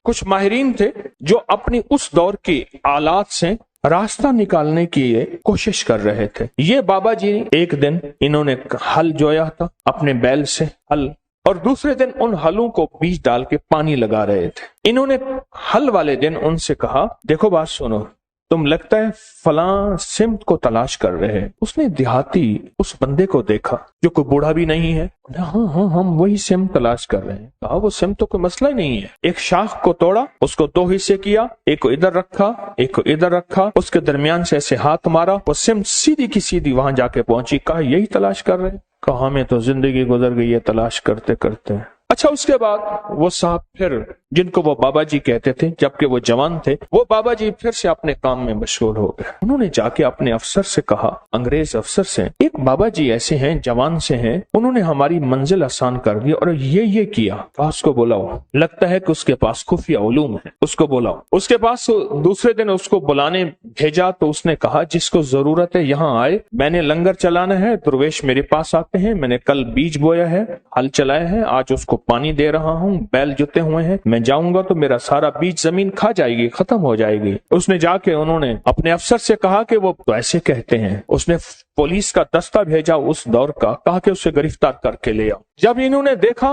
कुछ माहिरीन थे जो अपनी उस दौर की आलात से रास्ता निकालने की कोशिश कर रहे थे। ये बाबा जी एक दिन इन्होंने हल जोया था अपने बैल से हल, और दूसरे दिन उन हलों को बीज डाल के पानी लगा रहे थे। इन्होंने हल वाले दिन उनसे कहा, देखो बात सुनो, तुम लगता है फलां सिमत को तलाश कर रहे हैं। उसने देहाती उस बंदे को देखा जो कोई बूढ़ा भी नहीं है। हाँ, हम वही सिमत तलाश कर रहे हैं। कहा, वो सिमत तो कोई मसला ही नहीं है। एक शाख को तोड़ा, उसको 2 हिस्से किया, एक को इधर रखा, एक को इधर रखा, उसके दरमियान से ऐसे हाथ मारा, वो सिमत सीधी की सीधी वहां जाके पहुंची। कहा, यही तलाश कर रहे हैं? कहा, हमें तो जिंदगी गुजर गई है तलाश करते करते। अच्छा, उसके बाद वो साहब फिर, जिनको वो बाबा जी कहते थे जबकि वो जवान थे, वो बाबा जी फिर से अपने काम में मशगूल हो गए। उन्होंने जाके अपने अफसर से कहा, अंग्रेज अफसर से, एक बाबा जी ऐसे हैं, जवान से हैं, उन्होंने हमारी मंजिल आसान कर दी और ये किया। कहा, उसको बुलाओ, लगता है कि उसके पास खुफिया उलूम है, उसको बुलाओ। उसके पास दूसरे दिन उसको बुलाने भेजा तो उसने कहा, जिसको जरूरत है यहाँ आए, मैंने लंगर चलाना है, दुर्वेश मेरे पास आते हैं, मैंने कल बीज बोया है, हल चलाया है, आज उसको पानी दे रहा हूँ, बैल जुते हुए हैं, मैं जाऊंगा तो मेरा सारा बीज जमीन खा जाएगी, खत्म हो जाएगी। उसने जाके उन्होंने अपने अफसर से कहा कि वो तो ऐसे कहते हैं। उसने पुलिस का दस्ता भेजा उस दौर का, कहा कि उसे गिरफ्तार करके ले आओ। जब इन्होंने देखा,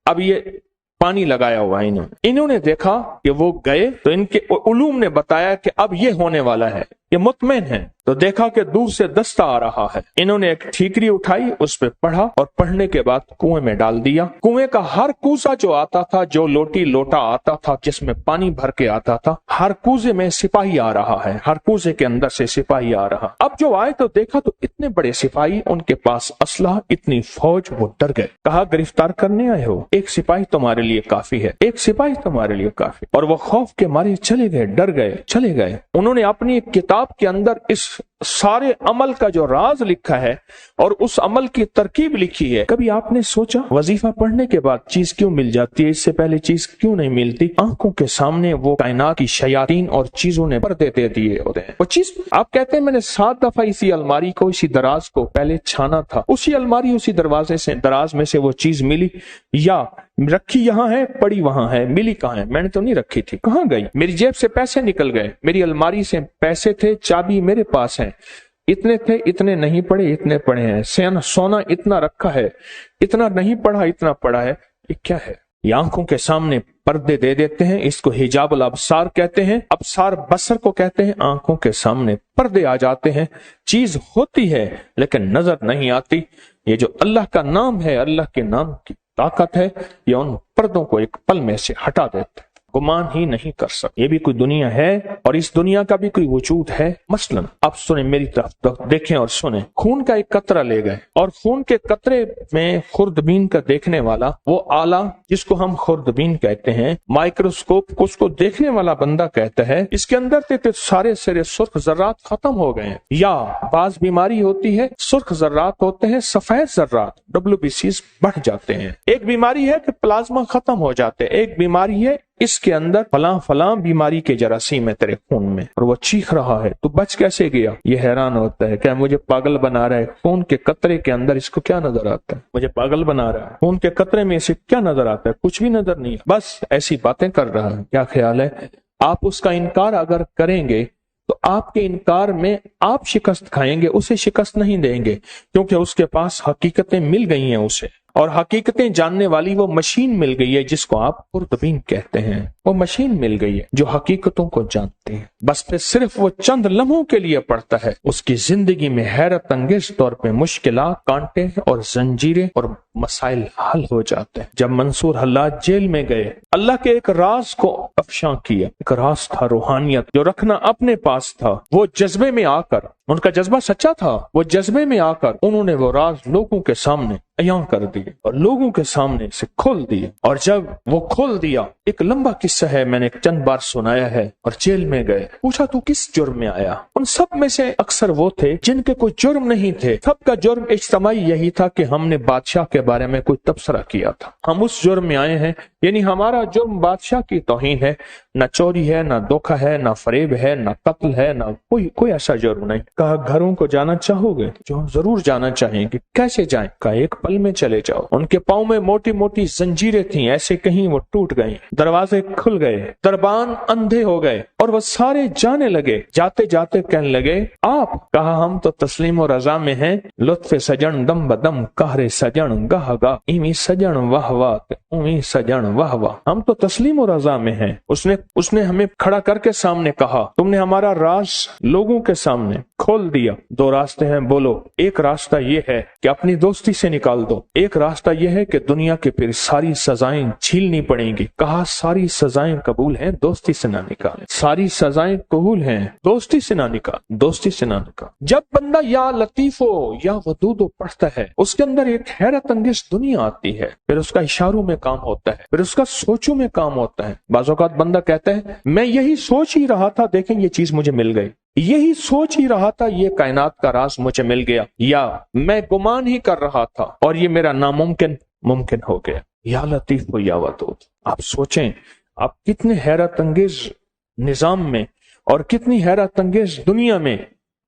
अब ये पानी लगाया हुआ इन्होंने देखा कि वो गए तो इनके उलूम ने बताया कि अब ये होने वाला है, ये मुतमईन है। तो देखा कि दूर से दस्ता आ रहा है। इन्होंने एक ठीकरी उठाई, उस पे पढ़ा और पढ़ने के बाद कुएं में डाल दिया। कुएं का हर कूजा जो आता था, जो लोटा आता था जिसमें पानी भर के आता था, हर कूजे में सिपाही आ रहा है, हर कूजे के अंदर से सिपाही आ रहा। अब जो आए तो देखा तो इतने बड़े सिपाही, उनके पास असलहा, इतनी फौज, वो डर गए। कहा, गिरफ्तार करने आए हो? एक सिपाही तुम्हारे लिए काफी है, एक सिपाही तुम्हारे लिए काफी। और वो खौफ के मारे चले गए, डर गए, चले गए। उन्होंने अपनी एक किताब के अंदर इस सारे अमल का जो राज लिखा है और उस अमल की तरकीब लिखी है। कभी आपने सोचा वजीफा पढ़ने के बाद चीज क्यों मिल जाती है, इससे पहले चीज क्यों नहीं मिलती? आंखों के सामने वो कायनात की शयातीन और चीजों ने पर्दे दे दिए होते हैं। वो चीज आप कहते हैं मैंने 7 दफा इसी अलमारी को, इसी दराज को पहले छाना था, उसी अलमारी, उसी दरवाजे से, दराज में से वो चीज मिली, या रखी यहाँ है, पड़ी वहां है, मिली कहाँ है? मैंने तो नहीं रखी थी, कहाँ गई? मेरी जेब से पैसे निकल गए, मेरी अलमारी से पैसे थे, चाबी मेरे पास है, इतने थे, इतने नहीं पड़े, इतने पड़े हैं, सोना इतना रखा है, इतना नहीं पड़ा, इतना पड़ा है, ये क्या है? ये आंखों के सामने पर्दे दे देते हैं। इसको हिजाबुल अबसार कहते हैं, अबसार बसर को कहते हैं। आंखों के सामने पर्दे आ जाते हैं, चीज होती है लेकिन नजर नहीं आती। ये जो अल्लाह का नाम है, अल्लाह के नाम की ताकत है, ये उन पर्दों को एक पल में से हटा देते हैं। गुमान ही नहीं कर सकते ये भी कोई दुनिया है और इस दुनिया का भी कोई वजूद है। मसलन आप सुने, मेरी तरफ तो देखें और सुने। खून का एक कतरा ले गए और खून के कतरे में खुर्दबीन का देखने वाला, वो आला जिसको हम खुर्दबीन कहते हैं, माइक्रोस्कोप, उसको देखने वाला बंदा कहता है इसके अंदर तो सारे सिरे सुर्ख जर्रात खत्म हो गए हैं। या बाज बीमारी होती है, सुर्ख जर्रात होते हैं, सफेद जर्रात WBCs बढ़ जाते हैं। एक बीमारी है कि प्लाज्मा खत्म हो जाते हैं, एक बीमारी है इसके अंदर फलां बीमारी के जरासीम है तेरे खून में, और वो चीख रहा है, तू बच कैसे गया? ये हैरान होता है, क्या मुझे पागल बना रहा है? खून के कतरे के अंदर इसको क्या नजर आता है? मुझे पागल बना रहा है। खून के कतरे में इसे क्या नजर आता है? कुछ भी नजर नहीं, बस ऐसी बातें कर रहा है। क्या ख्याल है? आप उसका इनकार अगर करेंगे तो आपके इनकार में आप शिकस्त खाएंगे, उसे शिकस्त नहीं देंगे, क्योंकि उसके पास हकीकतें मिल गई हैं उसे, और हकीकतें जानने वाली वो मशीन मिल गई है जिसको आप खुर्दबीन कहते हैं। वो मशीन मिल गई है जो हकीकतों को जानती है। बस फिर सिर्फ वो चंद लम्हों के लिए पड़ता है, उसकी जिंदगी में हैरत अंगेज तौर पे मुश्किलात, कांटे और जंजीरें और मसाइल हल हो जाते हैं। जब मंसूर हल्लाज जेल में गए, अल्लाह के एक राज को अफशां किया। एक राज था रूहानियत, जो रखना अपने पास था। वो जज्बे में आकर, उनका जज्बा सच्चा था, वो जज्बे में आकर उन्होंने वो राज लोगों के सामने अयां कर दिए और लोगों के सामने से खोल दिए। और जब वो खोल दिया, एक लंबा किस्सा है, मैंने चंद बार सुनाया है। और जेल में गए, पूछा तू किस जुर्म में आया? उन सब में से अक्सर वो थे जिनके कोई जुर्म नहीं थे। सबका जुर्म इज्तिमाई यही था कि हमने बादशाह के बारे में कोई तबसरा किया था, हम उस जुर्म में आए हैं। यानी हमारा जुर्म बादशाह की तौहीन है, है, न चोरी है, न धोखा है, न फरेब है, न कत्ल है, न कोई ऐसा जुर्म नहीं। कहा घरों को जाना चाहोगे? जो जरूर जाना चाहेंगे। कैसे जाएं? कहा एक पल में चले जाओ। उनके पाँव में मोटी मोटी जंजीरें थी, ऐसे कहीं वो टूट गई, दरवाजे खुल गए, दरबान अंधे हो गए और वो सारे जाने लगे। जाते जाते कहने लगे आप? कहा हम तो तस्लीम और रजा में हैं। लुत्फ़े सजन दम बदम कहरे सजन गाह गा इमी सजन वाह वाह उमी सजन वाह वाह। हम तो तस्लीम और रजा में हैं। उसने हमें खड़ा करके सामने कहा, तुमने हमारा राज लोगों के सामने खोल दिया। दो रास्ते हैं, बोलो। एक रास्ता ये है कि अपनी दोस्ती से निकाल दो, एक रास्ता ये है कि दुनिया के फिर सारी सजाएं झीलनी पड़ेंगी। कहा सारी सजाएं कबूल हैं, दोस्ती से ना निकाल। सारी सजाएं कबूल हैं, दोस्ती से ना निकाल, दोस्ती से ना निकाल। जब बंदा या लतीफो या वदूदो पढ़ता है, उसके अंदर एक हैरत अंगेज दुनिया आती है। फिर उसका इशारों में काम होता है, फिर उसका सोचों में काम होता है। बाज़ औक़ात बंदा कहता है मैं यही सोच ही रहा था, देखें ये चीज मुझे मिल गई, यही सोच ही रहा था, ये कायनात का राज मुझे मिल गया, या मैं गुमान ही कर रहा था और ये मेरा नामुमकिन मुमकिन हो गया। या लतीफ हो या वदूद। आप सोचें आप कितने हैरत अंगेज निजाम में और कितनी हैरत अंगेज दुनिया में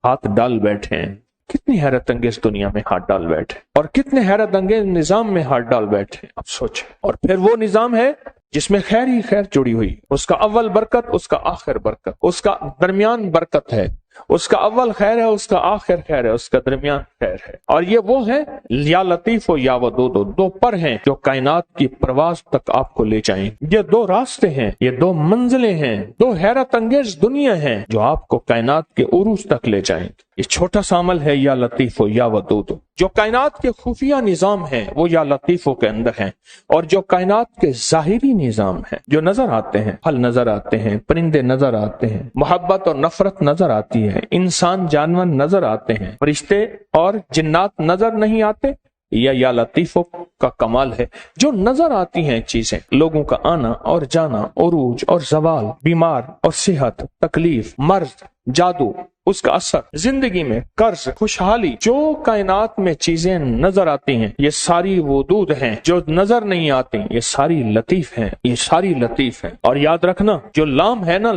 हाथ डाल बैठे हैं, कितनी हैरत अंगेज दुनिया में हाथ डाल बैठे और कितने हैरत अंगेज निजाम में हाथ डाल बैठे। आप सोचें। और फिर वो निजाम है जिसमें खैर ही खैर जुड़ी हुई, उसका अव्वल बरकत, उसका आखिर बरकत, उसका दरमियान बरकत है, उसका अव्वल खैर है, उसका आखिर खैर है, उसका दरमियान खैर है। और ये वो है या लतीफ या वदूद, दो पर हैं जो कायनात की प्रवास तक आपको ले जाएंगे। ये दो रास्ते हैं, ये दो मंजिलें हैं, दो हैरत अंगेज दुनिया हैं जो आपको कायनात के उरूज तक ले जाएंगे। ये छोटा सा अमल है या लतीफो या वदूद। जो कायनात के खुफिया निजाम है वो या लतीफो के अंदर है, और जो कायनात के जाहिरी निजाम है, जो नजर आते हैं, फल नजर आते हैं, परिंदे नजर आते हैं, मोहब्बत और नफरत नजर आती है, इंसान जानवर नजर आते हैं, फरिश्ते और जिन्नात नजर नहीं आते, या लतीफो का कमाल है। जो नजर आती हैं चीजें, लोगों का आना और जाना, उरूज और जवाल, बीमार और सेहत, तकलीफ, मर्ज, जादू, उसका असर, जिंदगी में कर्ज, खुशहाली, जो कायनात में चीजें नजर आती हैं ये सारी वदूद हैं। जो नजर नहीं आती ये सारी लतीफ हैं, ये सारी लतीफ हैं। और याद रखना जो लाम है ना,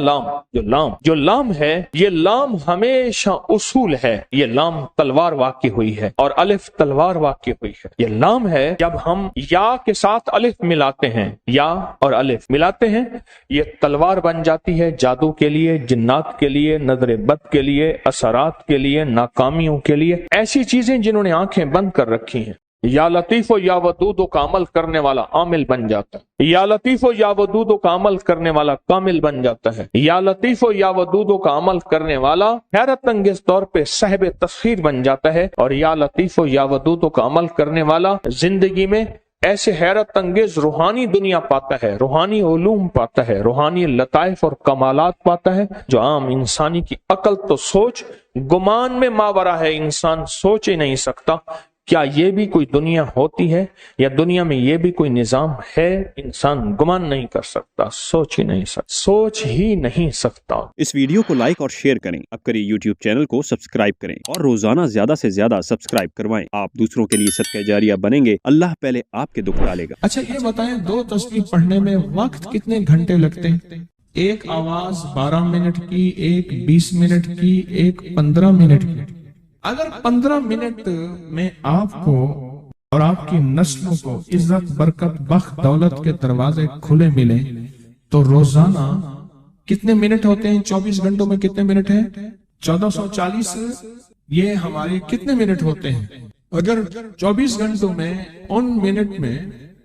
जो लाम है, ये लाम हमेशा उसूल है। ये लाम तलवार वाक़ई हुई है और अलिफ तलवार वाक़ई हुई है। ये लाम है जब हम या के साथ अलिफ मिलाते हैं, या और अलिफ मिलाते हैं, ये तलवार बन जाती है जादू के लिए, जिन्नात के लिए, नजर बद के लिए, असरात के लिए, नाकामियों के लिए, ऐसी चीजें जिन्होंने आंखें बंद कर रखी हैं। या लतीफो या वदूदो का अमल करने वाला आमिल बन जाता है। या लतीफो या वदूदो का अमल करने वाला कामिल बन जाता है। या लतीफो या वदूदो का अमल करने वाला हैरत अंगेज तौर पे साहिब तस्खीर बन जाता है। और या लतीफो या वदूदो का अमल करने वाला जिंदगी में ऐसे हैरत अंगेज रूहानी दुनिया पाता है, रूहानी उलूम पाता है, रूहानी लताइफ और कमालात पाता है जो आम इंसानी की अकल तो सोच गुमान में मावरा है, इंसान सोच ही नहीं सकता। क्या ये भी कोई दुनिया होती है, या दुनिया में ये भी कोई निजाम है? इंसान गुमान नहीं कर सकता, सोच ही नहीं सकता। इस वीडियो को लाइक और शेयर करें, अब करिए यूट्यूब चैनल को सब्सक्राइब करें और रोजाना ज्यादा से ज्यादा सब्सक्राइब करवाएं। आप दूसरों के लिए सदका जारिया बनेंगे, अल्लाह पहले आपके दुख डालेगा। अच्छा ये बताएं, 2 तस्बीह पढ़ने में वक्त कितने घंटे लगते हैं? एक आवाज 12 मिनट की, एक 20 मिनट की, एक 15 मिनट की। अगर 15 मिनट में आपको और आपकी नस्लों को इज्जत, बरकत, बख्त, दौलत के दरवाजे खुले मिले तो रोजाना कितने मिनट होते हैं? 24 घंटों में कितने मिनट हैं? 1440। ये हमारे कितने मिनट होते हैं? अगर 24 घंटों में उन मिनट में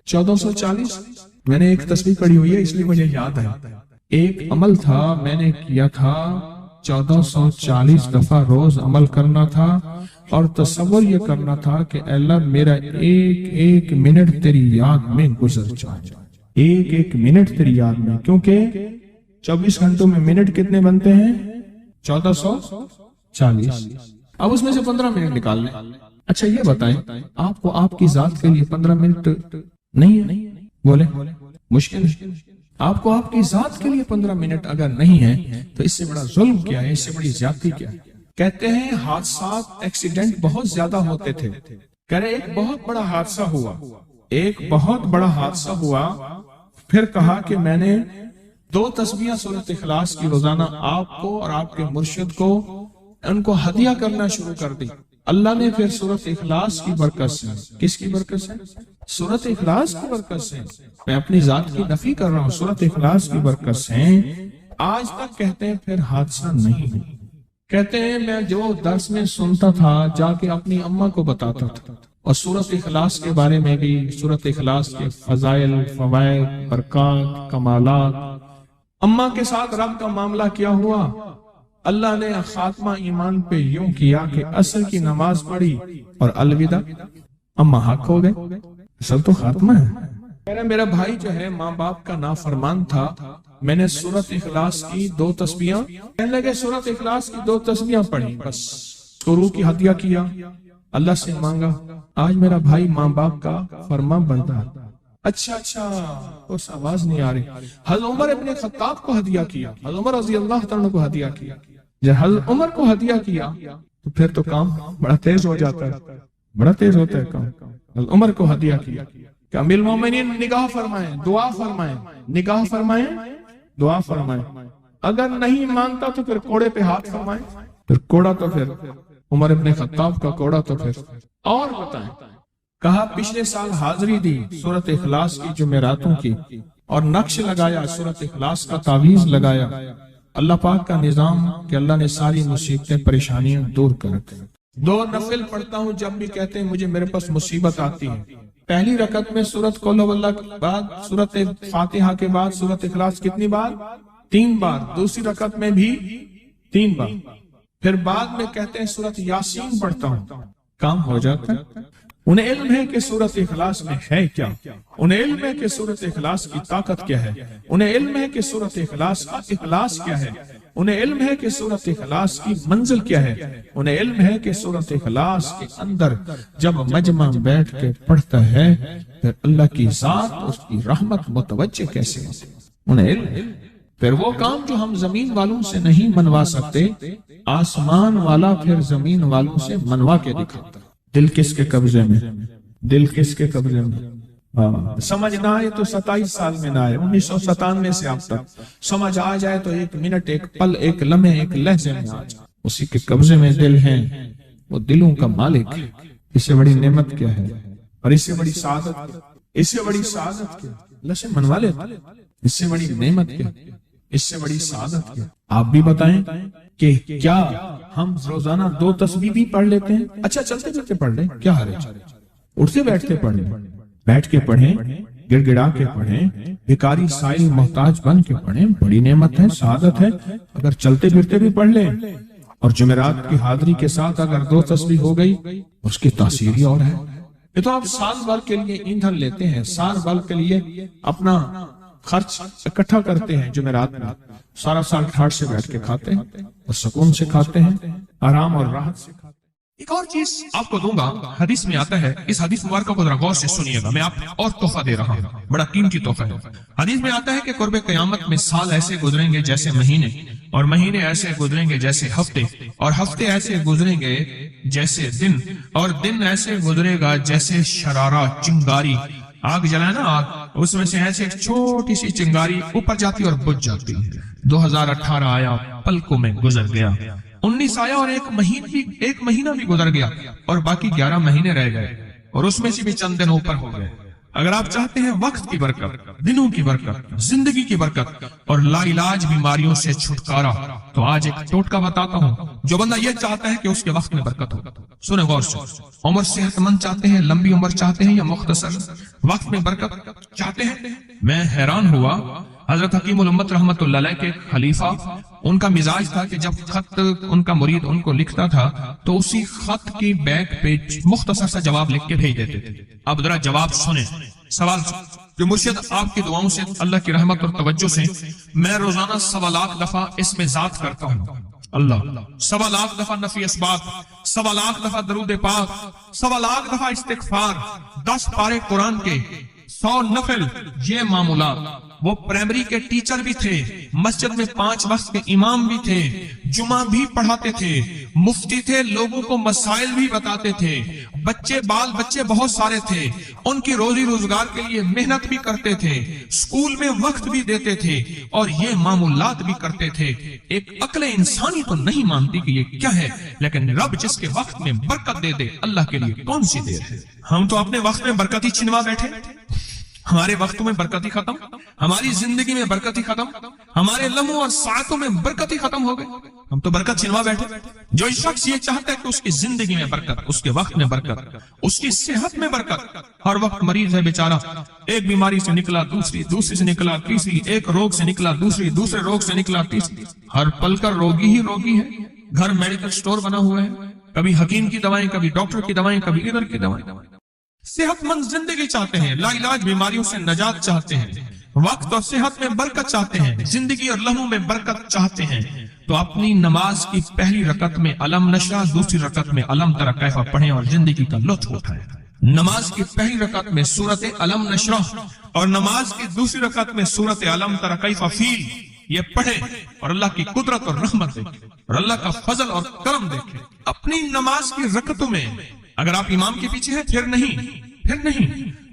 1440। मैंने एक तस्वीर पढ़ी हुई है इसलिए मुझे याद है। एक अमल था मैंने किया था, 1440 दफा रोज अमल करना था और तसव्वुर ये करना था कि अल्लाह मेरा एक एक मिनट तेरी याद में गुजर जाए, एक एक मिनट तेरी याद में। क्योंकि 24 घंटों में मिनट कितने बनते हैं? 1440। अब उसमें से 15 मिनट निकाल लें। अच्छा ये बताएं, आपको आपकी जात के लिए 15 मिनट नहीं है? बोले मुश्किल है। आपको आपकी जात के लिए 15 मिनट अगर नहीं है तो इससे बड़ा जुल्म क्या है, इससे बड़ी ज्यादती क्या है? कहते हैं हादसात, एक्सीडेंट बहुत ज्यादा होते थे। कह रहे एक बहुत बड़ा हादसा हुआ, एक बहुत बड़ा हादसा हुआ। फिर कहा कि मैंने 2 تسبیحاں سورۃ اخلاص کی روزانہ آپ کو اور آپ کے مرشد کو ان کو ہدیہ کرنا شروع کر دی۔ اللہ نے پھر سورۃ اخلاص کی برکت سے، کس کی برکت سے؟ سورۃ اخلاص کی برکت سے، میں اپنی ذات کی نفی کر رہا ہوں، سورۃ اخلاص کی برکت سے آج تک کہتے ہیں پھر حادثہ نہیں ہوا۔ کہتے ہیں میں جو درس میں سنتا تھا جا کے اپنی اماں کو بتاتا تھا، اور سورۃ اخلاص کے بارے میں بھی، سورۃ اخلاص کے فضائل، فوائد، برکات، کمالات، اماں کے ساتھ رب کا معاملہ کیا ہوا۔ اللہ نے خاتمہ ایمان پہ یوں کیا کہ عصر کی نماز پڑھی اور الوداع، اماں حق ہو گئے، اصل تو خاتمہ ہے۔ میرا بھائی جو ہے ماں باپ کا نافرمان تھا، میں نے سورۃ اخلاص کی 2 تسبیحاں، کہنے لگے سورۃ اخلاص کی 2 تسبیحاں پڑھی، بس شروع کی ہدیہ کیا، اللہ سے مانگا، آج میرا بھائی ماں باپ کا فرما بردار۔ اچھا اس آواز نہیں آ رہی۔ حضرت عمر ابن خطاب کو ہدیہ کیا، حضرت عمر رضی اللہ عنہ کو ہدیہ کیا۔ جب حضرت عمر کو ہدیہ کیا تو پھر تو کام بڑا تیز ہو جاتا ہے، بڑا تیز ہوتا ہے کام۔ حضرت عمر کو ہدیہ کیا کہ امیر المومنین نگاہ فرمائیں، دعا فرمائیں، نگاہ فرمائیں، دعا فرمائیں، اگر نہیں مانتا تو پھر کوڑے پہ ہاتھ فرمائیں۔ پھر کوڑا تو پھر عمر ابن خطاب کا کوڑا تو پھر اور بتائیں۔ کہا پچھلے سال حاضری دی سورۃ اخلاص کی جمعراتوں کی، اور نقش لگایا سورۃ اخلاص کا، تعویذ لگایا۔ اللہ پاک کا نظام کہ اللہ نے ساری مصیبتیں پریشانیاں دور کر دی۔ 2 نفل پڑھتا ہوں جب بھی کہتے ہیں مجھے میرے پاس مصیبت آتی ہے۔ پہلی رکعت میں سورۃ قل ہو اللہ کے بعد، سورۃ فاتحہ کے بعد سورۃ اخلاص کتنی بار؟ 3 بار۔ دوسری رکعت میں بھی 3 بار۔ پھر بعد میں کہتے ہیں سورۃ یاسین پڑھتا ہوں، کام ہو جاتا ہے۔ انہیں علم ہے کہ سورۃ اخلاص میں ہے کیا، انہیں علم ہے کہ سورۃ اخلاص کی طاقت کیا ہے، انہیں علم ہے کہ سورۃ اخلاص کا اخلاص کیا ہے، انہیں علم ہے کہ سورۃ اخلاص کی منزل کیا ہے، انہیں علم ہے کہ سورۃ اخلاص کے اندر جب مجمع بیٹھ کے پڑھتا ہے پھر اللہ کی ذات، اس کی رحمت متوجہ کیسے ہے، انہیں علم۔ پھر وہ کام جو ہم زمین والوں سے نہیں منوا سکتے، آسمان والا پھر زمین والوں سے منوا کے دکھاتا۔ دل کس کے قبضے میں؟ دل کس کے قبضے میں؟ سمجھ نہ آئے تو 27 سال میں نہ آئے، 1997 سے اب تک سمجھ آ جائے تو 1 منٹ، 1 پل، 1 لمحے، 1 لہجے میں آ جائے۔ اسی کے قبضے میں دل ہیں، وہ دلوں کا مالک ہے۔ اس سے بڑی نعمت کیا ہے، اور اس سے بڑی سعادت، اس سے بڑی سعادت کیا؟ اللہ سے منوا لیتا، اس سے بڑی نعمت کیا، اس سے بڑی سعادت کیا؟ آپ بھی بتائیں کہ کیا ہم روزانہ 2 تسبیح بھی پڑھ لیتے ہیں؟ اچھا چلتے چلتے پڑھ لیں، کیا حرج؟ اٹھتے بیٹھتے پڑھ لیں، بیٹھ کے پڑھیں، گڑ گڑا کے پڑھیں، بھکاری سائل محتاج بن کے پڑھیں، بڑی نعمت ہے، سعادت ہے۔ اگر چلتے پھرتے بھی پڑھ لیں، اور جمعرات کی حاضری کے ساتھ اگر 2 تسبیح ہو گئی، اس کی تاثیر ہی اور ہے۔ یہ تو آپ سال بھر کے لیے ایندھن لیتے ہیں، سال بھر کے لیے اپنا خرچ اکٹھا کرتے ہیں، جمعرات میں سارا سال ٹھاٹ سے بیٹھ کے کھاتے ہیں، اور سکون سے کھاتے ہیں، آرام اور راحت سے کھاتے ہیں۔ ایک اور چیز آپ کو دوں گا، حدیث میں آتا ہے، اس حدیث مبارکہ کو ذرا غور سے سنیے گا، میں آپ اور تحفہ دے رہا ہوں، بڑا قیمتی تحفہ ہے۔ حدیث میں آتا ہے کہ قرب قیامت میں سال ایسے گزریں گے جیسے مہینے، اور مہینے ایسے گزریں گے جیسے ہفتے، اور ہفتے ایسے گزریں گے جیسے دن، اور دن ایسے گزرے گا جیسے شرارہ، چنگاری، آگ جلائے نا آگ، اس میں سے ایسے ایک چھوٹی سی چنگاری اوپر جاتی اور بجھ جاتی ہے۔ 2018 آیا، پلکوں میں گزر گیا، 19 آیا اور ایک مہینہ بھی گزر گیا، اور باقی 11 مہینے رہ گئے، اور اس میں سے بھی چند دن اوپر ہو گئے۔ اگر آپ چاہتے ہیں وقت کی برکت، دنوں کی برکت، زندگی کی برکت اور لا علاج بیماریوں سے چھٹکارا، تو آج ایک ٹوٹکا بتاتا ہوں۔ جو بندہ یہ چاہتا ہے کہ اس کے وقت میں برکت ہو، سنیں غور سے، عمر صحت مند چاہتے ہیں، لمبی عمر چاہتے ہیں، یا مختصر وقت میں برکت چاہتے ہیں؟ میں حیران ہوا، حضرت حکیم الامت رحمت اللہ علیہ کے خلیفہ، ان کا مزاج تھا کہ جب خط ان کا مرید ان کو لکھتا تھا تو اسی خط کی بیک پہ مختصر سا جواب لکھ کے بھیج دیتے تھے۔ اب ذرا جواب سنیں، سوال جو مرشد آپ کی دعاؤں سے، اللہ کی رحمت اور توجہ سے میں روزانہ 1.25 لاکھ دفعہ اس میں ذات کرتا ہوں، اللہ 1.25 لاکھ دفعہ نفی اسبات، 1.25 لاکھ دفعہ درود پاک، 1.25 لاکھ دفعہ استغفار، 10 پارے قرآن کے، 100 نفل، یہ معمولات وہ प्राइमरी के टीचर भी थे, मस्जिद में 5 वक्त के इमाम भी थे, जुमा भी पढ़ाते थे, मुफ्ती थे, लोगों को मसाइल भी बताते थे, बाल बच्चे बहुत सारे थे, उनकी रोजी रोजगार के लिए मेहनत भी करते थे, स्कूल में वक्त भी देते थे और ये मामूलात भी करते थे। एक अक्ल इंसानी तो नहीं मानती कि ये क्या है, लेकिन रब जिसके वक्त में बरकत दे दे, अल्लाह के लिए कौन सी देर है। हम तो अपने वक्त में बरकत ही छिनवा बैठे, हमारे वक्तों में बरकत ही खत्म, हमारी जिंदगी में बरकत ही खत्म, हमारे लम्हों और सातों में बरकत ही खत्म हो गई। हम तो बरकत छिनवा बैठे। जो शख्स ये चाहता है कि उसकी जिंदगी में बरकत, उसके वक्त में बरकत, उसकी सेहत में बरकत, हर वक्त मरीज है बेचारा, एक बीमारी से निकला दूसरी, दूसरी से निकला तीसरी, एक रोग से निकला दूसरी, दूसरे रोग से निकला तीसरी, हर पल का रोगी ही रोगी है। घर मेडिकल स्टोर बना हुआ है, कभी हकीम की दवाएं, कभी डॉक्टर की दवाएं, कभी इधर की दवाएं। सेहतमंद जिंदगी चाहते हैं, लाइलाज बीमारियों से नजात चाहते हैं, वक्त और सेहत में बरकत चाहते हैं, जिंदगी और लम्हों में बरकत चाहते हैं, तो अपनी नमाज की पहली रकत में अलम नशरा, दूसरी रकत में अलम तरा कैफा पढ़ें और जिंदगी का लुत्फ उठाएं। नमाज की पहली रकत में सूरत अलम नशरा और नमाज की दूसरी रकत में सूरत अलम तरा कैफा फील ये पढ़े और अल्लाह की कुदरत और रहमत देखें और अल्लाह का फजल और करम देखें। अपनी नमाज की रकतों में अगर आप इमाम के पीछे हैं फिर नहीं,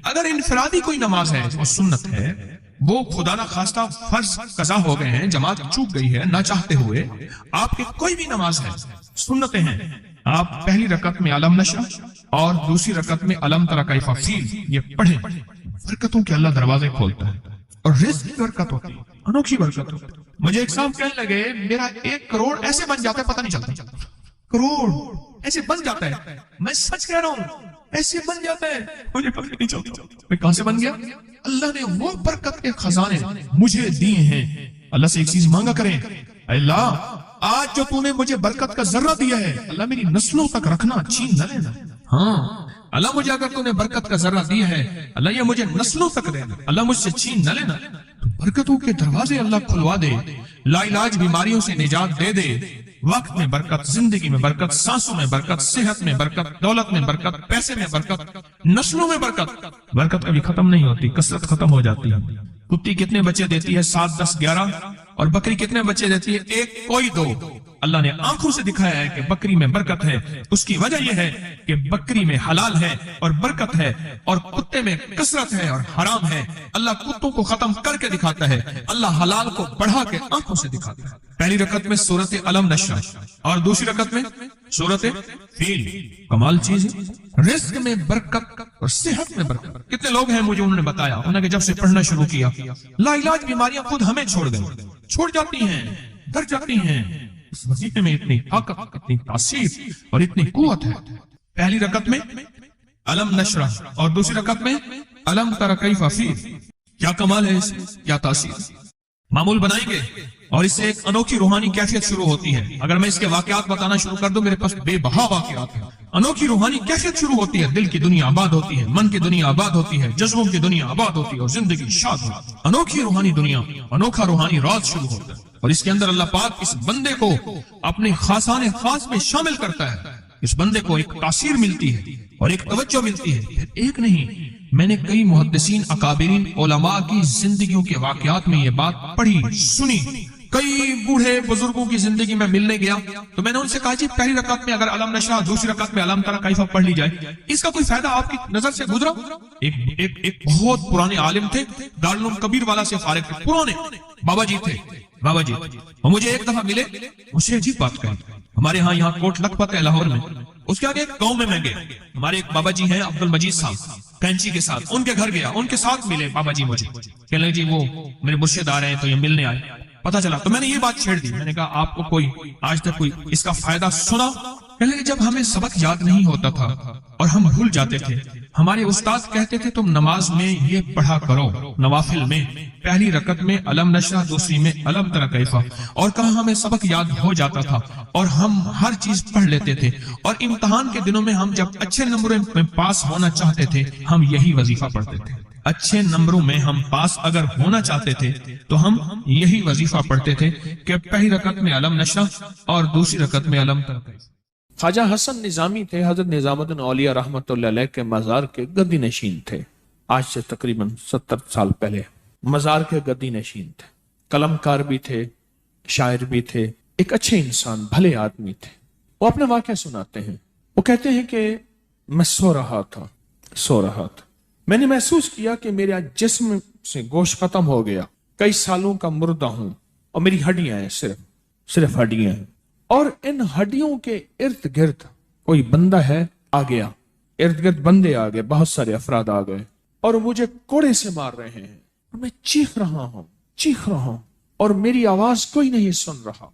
अगर इनफरादी कोई नमाज है वो सुन्नत है, वो खुदा ना खास्ता फर्ज कजा हो गए हैं, जमात चूक गई है ना चाहते हुए, आपके कोई भी नमाज है, सुन्नतें हैं, आप पहली रकत में अलम नशरा और दूसरी रकत में अलम तरा कैफा फील ये पढ़ें। बरकतों के अल्लाह दरवाजे खोलता है और रिज़्क़ की बरकत होती है, अनोखी बरकत होती है। मुझे एक साहब कहने लगे मेरा 1 करोड़ ऐसे बन जाता है, पता नहीं चलता, करोड़ ऐसे बन जाता है। मैं सच कह रहा हूं, ऐसे बन जाता है, मुझे पता नहीं चलता मैं कहां से बन गया। अल्लाह ने वो बरकत के खजाने मुझे दिए हैं। अल्लाह से एक चीज मांगा करें, अल्लाह आज जो तूने मुझे बरकत का जर्रा दिया है, अल्लाह मेरी नस्लों तक रखना, छीन न लेना। हाँ अल्लाह मुझे अगर तूने बरकत का जर्रा दिया है, अल्लाह ये मुझे नस्लों तक देना, अल्लाह मुझसे छीन न लेना। तो बरकतों के दरवाजे अल्लाह खुलवा दे, लाइलाज बीमारियों से निजात दे दे, वक्त में बरकत, जिंदगी में बरकत, सांसों में बरकत, सेहत में बरकत, दौलत में बरकत, पैसे में बरकत, नस्लों में बरकत। बरकत कभी खत्म नहीं होती, कसरत खत्म हो जाती है। कुत्ती कितने बच्चे देती है? 7, 10, 11। और बकरी कितने बच्चे देती है? 1, कोई 2। अल्लाह ने आंखों से दिखाया है कि बकरी में बरकत है। उसकी वजह यह है कि बकरी में हलाल है और बरकत है, और कुत्ते में कसरत है और हराम है। अल्लाह कुत्तों को खत्म करके दिखाता है, अल्लाह हलाल को बढ़ा के आंखों से दिखाता है। पहली रकत में सूरत अलम नशरा और दूसरी रकत में सूरत फील। कमाल चीज है, रिज़्क़ में बरकत और सेहत में बरकत। कितने लोग हैं मुझे उन्होंने बताया, उन्होंने जब से पढ़ना शुरू किया लाइलाज बीमारियां खुद हमें छोड़ गई, छोड़ जाती हैं, डर जाती हैं। इस वजीफे में इतनी ताकत, इतनी तासीर और इतनी कुव्वत है। पहली रकत में अलम नशरा और दूसरी रकत में अलम तरा कैफा फील। क्या कमाल है इसमें, क्या तासीर। मामूल बनाएंगे और इससे एक अनोखी रूहानी कैफियत शुरू होती है। अगर मैं इसके वाकयात बताना शुरू कर दूं, मेरे पास बेबहा वाकयात हैं। अनोखी रूहानी कैफियत शुरू होती है, दिल की दुनिया आबाद होती है, मन की दुनिया आबाद होती है, जज्बों की दुनिया आबाद होती है और जिंदगी शाद होती है। अनोखी रूहानी दुनिया, अनोखा रूहानी राज शुरू होता है और इसके अंदर अल्लाह पाक इस बंदे को अपने खासाने खास में शामिल करता है। इस बंदे को एक तासीर मिलती है और एक तवज्जो मिलती है। फिर एक नहीं, मैंने कई मुहद्दिसीन अकाबिरीन उलमा की जिंदगियों के वाकयात में ये बात पढ़ी, सुनी। कई बूढ़े बुजुर्गों की जिंदगी में मिलने गया तो मैंने उनसे कहा जी पहली रकत में अगर अलम नशरा, दूसरी रकत में अलम तरा कैफा पढ़ ली जाए, इसका कोई फायदा आपकी नजर से गुजरा? एक बहुत पुराने आलिम थे, दारुल कबीर वाला से फारिग थे, पुराने बाबा जी थे। बाबा जी वो मुझे एक दफा मिले, मुझसे अजीब बात कही। हमारे यहाँ कोट लखपत है लाहौर में, उसके आगे एक गांव में मैं गया। हमारे एक बाबा जी हैं अब्दुल मजीद साहब, कैंची के साथ उनके घर गया, उनके साथ मिले बाबा जी। मुझे कहने लगे जी वो मेरे मुर्शिद आ रहे हैं तो ये मिलने आए। पता चला तो मैंने ये बात छेड़ दी, मैंने कहा आपको कोई आज तक कोई इसका फायदा सुना? कहने लगे जब हमें सबक याद नहीं होता था और हम भूल जाते थे, हमारे उस्ताद कहते थे तुम नमाज में ये पढ़ा करो, नवाफिल में पहली रकत में अलम नशरा, दूसरी में अलम तरा कैफा, और कहा हमें सबक याद हो जाता था और हम हर चीज पढ़ लेते थे। और इम्तिहान के दिनों में हम जब अच्छे नंबरों में पास होना चाहते थे, हम यही वजीफा पढ़ते थे। अच्छे नंबरों में हम पास अगर होना चाहते थे तो हम यही वजीफा पढ़ते थे कि पहली रकत में अलम नशरा और दूसरी रकत में अलम तरा कैफा। ख्वाजा हसन निजामी थे, हजरत निजामुद्दीन औलिया रहमतुल्लाह अलैह के मजार के गद्दी नशीन थे। आज से तकरीबन 70 साल पहले मजार के गद्दी नशीन थे, कलमकार भी थे, शायर भी थे, एक अच्छे इंसान, भले आदमी थे। वो अपने वाक़या सुनाते हैं। वो कहते हैं कि मैं सो रहा था, मैंने महसूस किया कि मेरा जिस्म से गोश्त खत्म हो गया, कई सालों का मुर्दा हूं और मेरी हड्डियां हैं, सिर्फ हड्डियां हैं, और इन हड्डियों के इर्द गिर्द कोई बंदा है आ गया, इर्द गिर्द बंदे आ गए, बहुत सारे अफराद आ गए और मुझे कोड़े से मार रहे हैं। मैं चीख रहा हूं और मेरी आवाज कोई नहीं सुन रहा।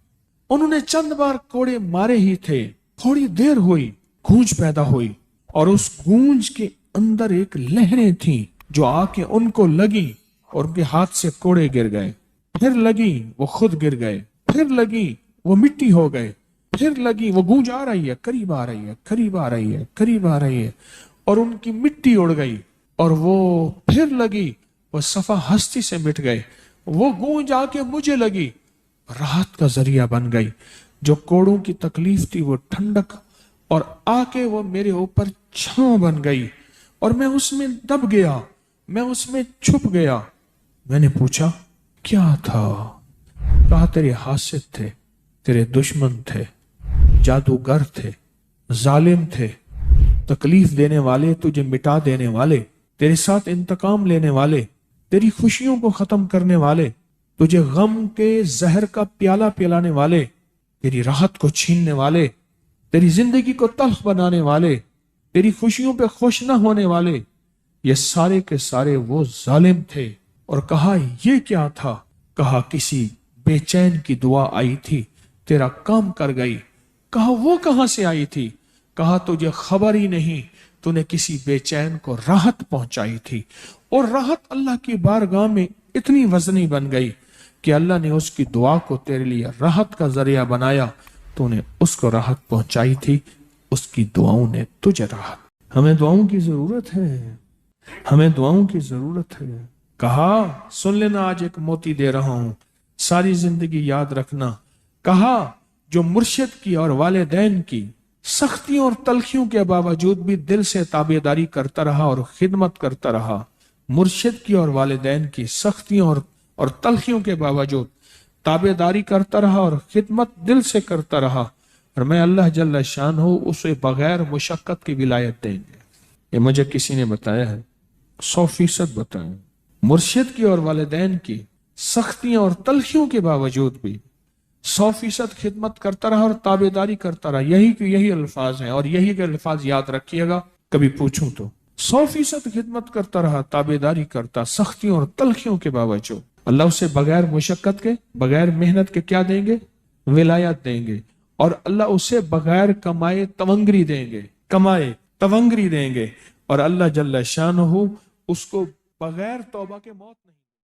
उन्होंने चंद बार कोड़े मारे ही थे, थोड़ी देर हुई, गूंज पैदा हुई और उस गूंज के अंदर एक लहरें थी जो आके उनको लगी और उनके हाथ से कोड़े गिर गए, फिर लगी वो खुद गिर गए, फिर लगी वो मिट्टी हो गए, फिर लगी वो गूंज आ रही है, करीब आ रही है और उनकी मिट्टी उड़ गई, और वो फिर लगी वो सफा हस्ती से मिट गए। वो गूंज आके मुझे लगी, राहत का जरिया बन गई। जो कोड़ों की तकलीफ थी वो ठंडक, और आके वो मेरे ऊपर छांव बन गई और मैं उसमें दब गया, मैं उसमें छुप गया। मैंने पूछा क्या था? कहा तेरे हासिद थे, तेरे दुश्मन थे, जादूगर थे, जालिम थे, तकलीफ देने वाले, तुझे मिटा देने वाले, तेरे साथ इंतकाम लेने वाले, तेरी खुशियों को खत्म करने वाले, तुझे गम के जहर का प्याला पिलाने वाले, तेरी राहत को छीनने वाले, तेरी जिंदगी को तल्ख बनाने वाले, तेरी खुशियों पे खुश न होने वाले, ये सारे के सारे वो जालिम थे। और कहा ये क्या था? कहा किसी बेचैन की दुआ आई थी, तेरा काम कर गई। कहा वो कहां से आई थी? कहा तुझे खबर ही नहीं, तूने किसी बेचैन को राहत पहुंचाई थी, और राहत अल्लाह की बारगाह में इतनी वजनी बन गई कि अल्लाह ने उसकी दुआ को तेरे लिए राहत का जरिया बनाया। तूने उसको राहत पहुंचाई थी, उसकी दुआओं ने तुझे राहत। हमें दुआओं की जरूरत है, हमें दुआओं की जरूरत है। कहा सुन लेना, आज एक मोती दे रहा हूं, सारी जिंदगी याद रखना। कहा जो मुर्शिद की और वालिदैन की सख्तियों और तलखियों के बावजूद भी दिल से ताबेदारी करता रहा और खिदमत करता रहा, मुर्शिद की और वालिदैन की सख्तियों और तलखियों के बावजूद ताबेदारी करता रहा और खिदमत दिल से करता रहा, और मैं अल्लाह जल्ल शान हूं उसे बगैर मुशक्कत की विलायत देंगे। ये मुझे किसी ने बताया है, 100% बताया। मुर्शिद की और वालिदैन की सख्तियों और तलखियों के बावजूद भी 100% खिदमत करता रहा और ताबेदारी करता रहा। यही अल्फाज हैं, और यही के अल्फाज याद रखिएगा कभी पूछूं तो। 100% खिदमत करता रहा, ताबेदारी करता, सख्तियों और तलखियों के बावजूद। अल्लाह उसे बगैर मुशक्कत के, बगैर मेहनत के क्या देंगे? विलायत देंगे। और अल्लाह उसे बगैर कमाए तवंगरी देंगे। और अल्लाह जल्ल शानहू उसको बगैर तौबा के मौत नहीं